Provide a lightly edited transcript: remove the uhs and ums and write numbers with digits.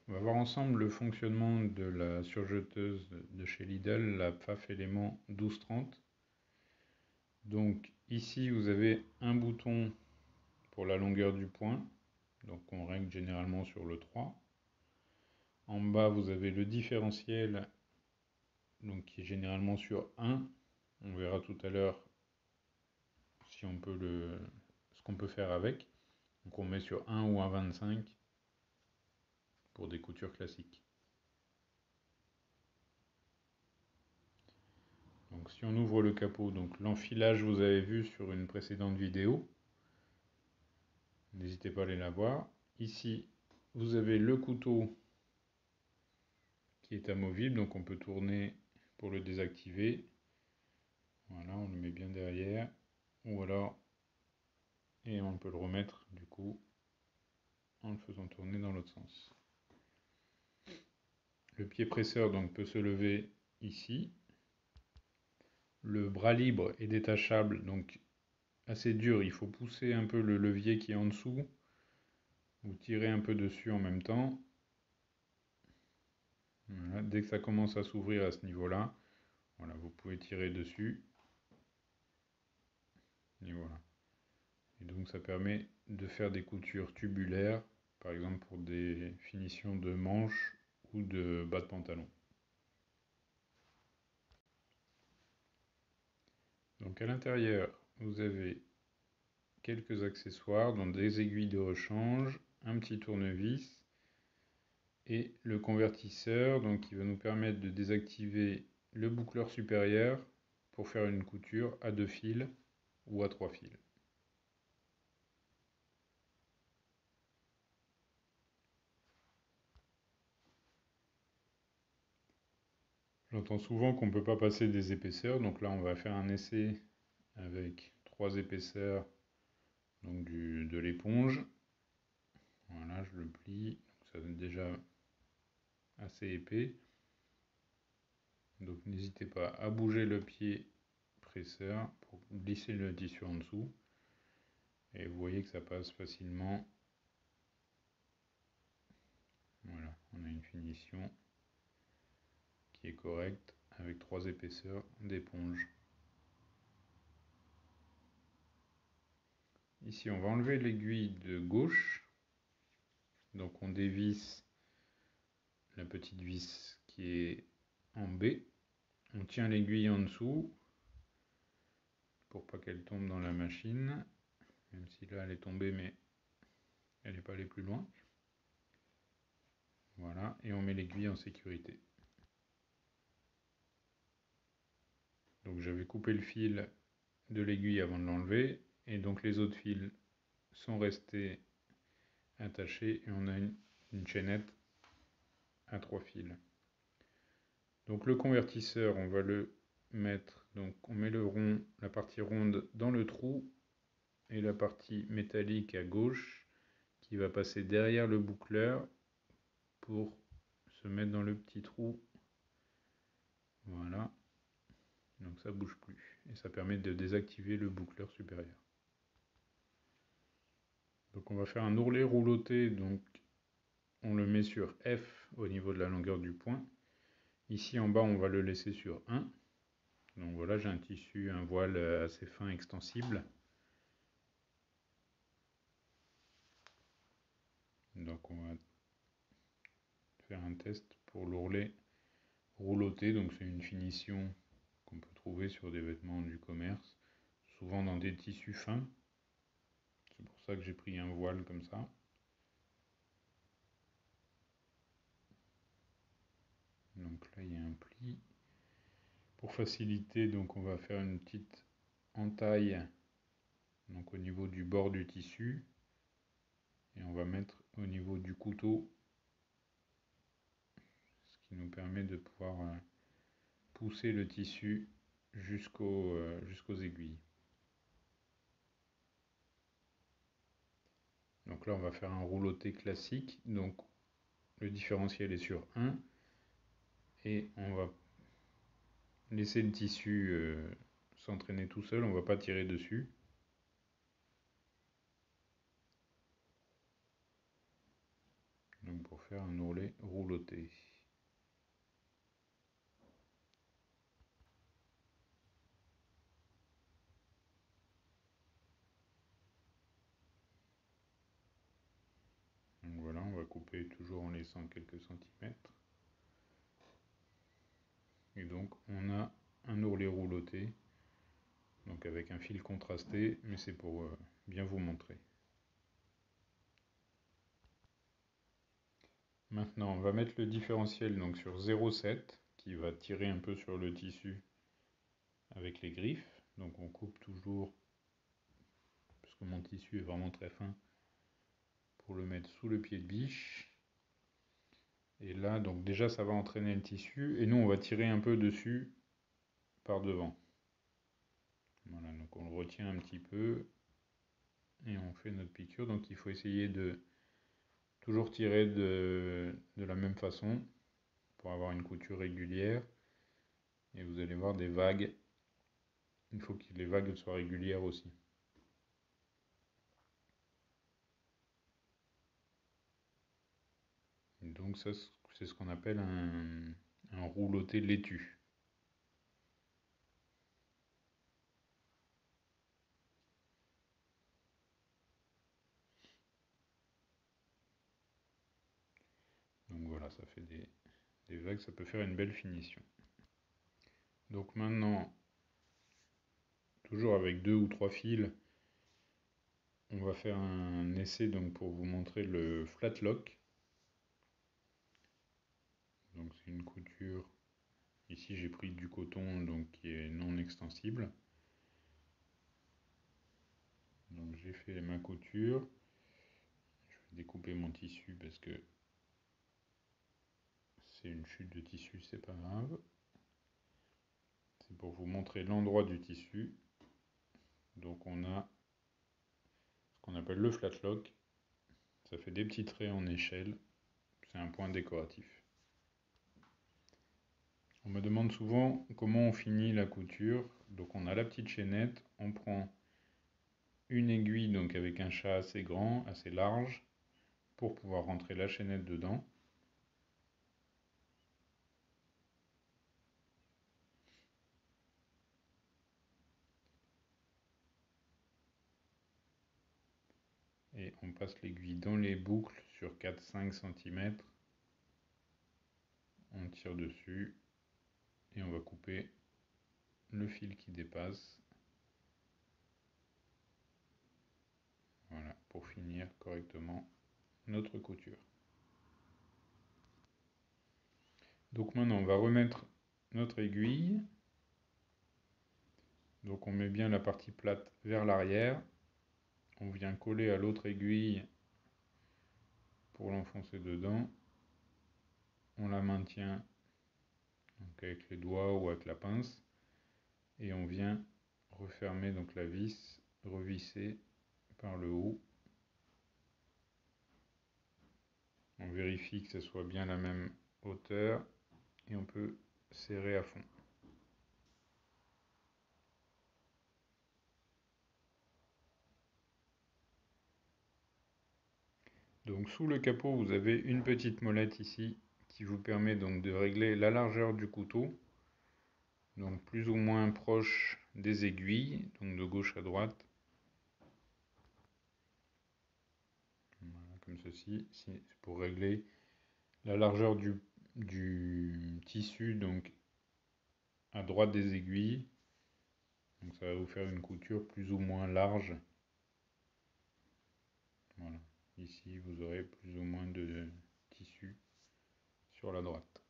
On va voir ensemble le fonctionnement de la surjeteuse de chez Lidl, la PFAF élément 1230. Donc ici vous avez un bouton pour la longueur du point, donc on règle généralement sur le 3. En bas vous avez le différentiel, donc qui est généralement sur 1. On verra tout à l'heure si on peut ce qu'on peut faire avec. Donc on met sur 1 ou 1,25 pour des coutures classiques. Donc si on ouvre le capot, donc l'enfilage vous avez vu sur une précédente vidéo. N'hésitez pas à aller la voir. Ici, vous avez le couteau qui est amovible, donc on peut tourner pour le désactiver. Voilà, on le met bien derrière. Ou alors, et on peut le remettre du coup en le faisant tourner dans l'autre sens. Le pied presseur donc peut se lever ici. Le bras libre est détachable, donc assez dur. Il faut pousser un peu le levier qui est en dessous. Vous tirez un peu dessus en même temps. Voilà, dès que ça commence à s'ouvrir à ce niveau-là, voilà, vous pouvez tirer dessus. Et voilà. Et donc ça permet de faire des coutures tubulaires, par exemple pour des finitions de manches ou de bas de pantalon. Donc à l'intérieur, vous avez quelques accessoires, dont des aiguilles de rechange, un petit tournevis et le convertisseur, donc qui va nous permettre de désactiver le boucleur supérieur pour faire une couture à 2 fils ou à 3 fils. J'entends souvent qu'on ne peut pas passer des épaisseurs, donc là on va faire un essai avec 3 épaisseurs donc de l'éponge. Voilà, je le plie, donc ça donne déjà assez épais. Donc n'hésitez pas à bouger le pied presseur pour glisser le tissu en dessous. Et vous voyez que ça passe facilement. Voilà, on a une finition qui est correcte avec 3 épaisseurs d'éponge. Ici, on va enlever l'aiguille de gauche. Donc on dévisse la petite vis qui est en B. On tient l'aiguille en dessous pour pas qu'elle tombe dans la machine. Même si là elle est tombée, mais elle n'est pas allée plus loin. Voilà, et on met l'aiguille en sécurité. Donc j'avais coupé le fil de l'aiguille avant de l'enlever, et donc les autres fils sont restés attachés, et on a une chaînette à 3 fils. Donc le convertisseur, on va le mettre, donc on met le rond, la partie ronde dans le trou, et la partie métallique à gauche qui va passer derrière le boucleur pour se mettre dans le petit trou. Voilà, donc ça bouge plus et ça permet de désactiver le boucleur supérieur. Donc on va faire un ourlet rouloté, donc on le met sur F au niveau de la longueur du point. Ici en bas on va le laisser sur 1. Donc voilà, j'ai un tissu, un voile assez fin extensible. Donc on va faire un test pour l'ourlet rouloté, donc c'est une finition qu'on peut trouver sur des vêtements du commerce, souvent dans des tissus fins. C'est pour ça que j'ai pris un voile comme ça. Donc là il y a un pli. Pour faciliter, donc on va faire une petite entaille donc au niveau du bord du tissu et on va mettre au niveau du couteau, ce qui nous permet de pouvoir pousser le tissu jusqu'aux aiguilles. Donc là on va faire un rouloté classique, donc le différentiel est sur 1 et on va laisser le tissu s'entraîner tout seul, on ne va pas tirer dessus. donc pour faire un ourlet rouloté. Donc voilà, on va couper toujours en laissant quelques centimètres. Et donc on a un ourlet rouloté, donc avec un fil contrasté, mais c'est pour bien vous montrer. Maintenant on va mettre le différentiel donc sur 0,7 qui va tirer un peu sur le tissu avec les griffes. Donc on coupe toujours, parce que mon tissu est vraiment très fin, pour le mettre sous le pied de biche. Et là donc déjà ça va entraîner le tissu et nous on va tirer un peu dessus par devant. Voilà, donc on le retient un petit peu et on fait notre piqûre. Donc il faut essayer de toujours tirer de la même façon pour avoir une couture régulière. Et vous allez voir des vagues. Il faut que les vagues soient régulières aussi. Et donc ça, c'est ce qu'on appelle un rouloté laitue. Donc voilà, ça fait des vagues, ça peut faire une belle finition. Donc maintenant, toujours avec 2 ou 3 fils, on va faire un essai donc pour vous montrer le flat lock. Donc c'est une couture, ici j'ai pris du coton donc qui est non extensible. Donc j'ai fait ma couture, je vais découper mon tissu parce que c'est une chute de tissu, c'est pas grave. C'est pour vous montrer l'endroit du tissu. Donc on a ce qu'on appelle le flat lock. Ça fait des petits traits en échelle. C'est un point décoratif. On me demande souvent comment on finit la couture. Donc on a la petite chaînette, on prend une aiguille donc avec un chat assez grand, assez large, pour pouvoir rentrer la chaînette dedans. Et on passe l'aiguille dans les boucles sur 4-5 cm. On tire dessus et on va couper le fil qui dépasse. Voilà, pour finir correctement notre couture. Donc maintenant on va remettre notre aiguille. Donc on met bien la partie plate vers l'arrière. On vient coller à l'autre aiguille pour l'enfoncer dedans. On la maintient donc avec les doigts ou avec la pince. Et on vient refermer donc la vis, revisser par le haut. On vérifie que ce soit bien la même hauteur et on peut serrer à fond. Donc sous le capot, vous avez une petite molette ici qui vous permet donc de régler la largeur du couteau, donc plus ou moins proche des aiguilles, donc de gauche à droite. Voilà, comme ceci, c'est pour régler la largeur du tissu, donc à droite des aiguilles. Donc ça va vous faire une couture plus ou moins large. Voilà. Ici, vous aurez plus ou moins de tissu sur la droite.